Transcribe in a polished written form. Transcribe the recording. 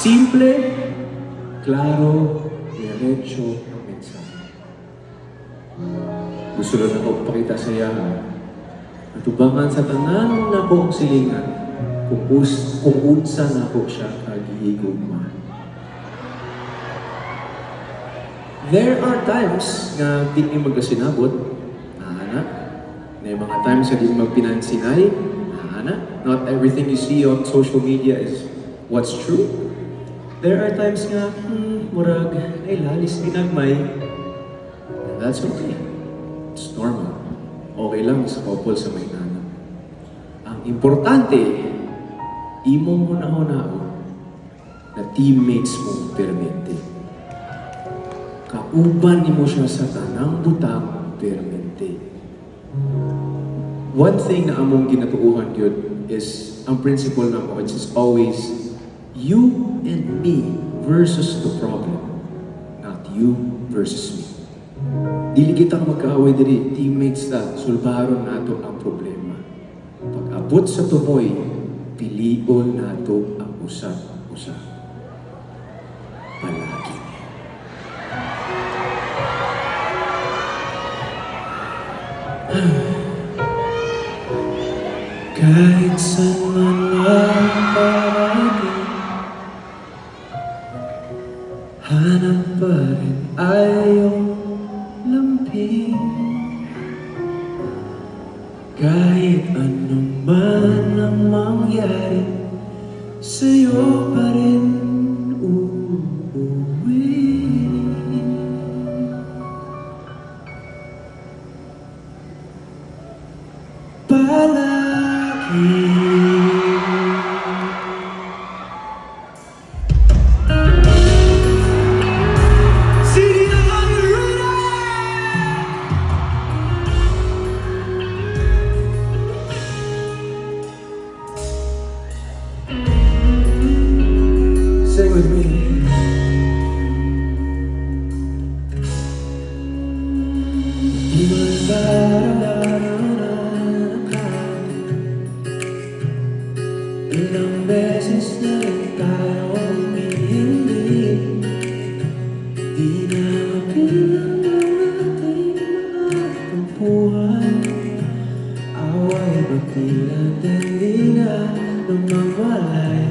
Simple, klaro, diretso ang mensahe. Gusto lang ako pakita sa iya, atubangan sa tanan na kong silingan, kung unsa na ko siya kagihigugma. There are times nga di ni magkasinabot, naana. May mga times nga di magpinansinay, naana. Not everything you see on social media is what's true. There are times nga, murag, ay lalis ginagmay. And that's okay. It's normal. Okay lang sa couple sa may nana. Ang importante, imong hunahunao na teammates mo permente. Kauban nimo siya sa tanang butang permente. One thing na among ginatuuhan yun is ang principle na mo, which is always you and me versus the problem, not you versus me. Dili kita magkaaway diri, teammates ta, sulbaron nato ang problema. Pag-abot sa tumoy, pilion nato ang usap-usap. Palagi. Kahit saan man ang parating, hanap pa rin ayong lamping. Kahit anong man ang mangyari, sa'yo pa rin uuwi. Palagi. Sing with me. Ilang beses na rin tayo humihindi, di na mapilang ang ating mga tampuhan. Away ba't di natin di na namamalayan?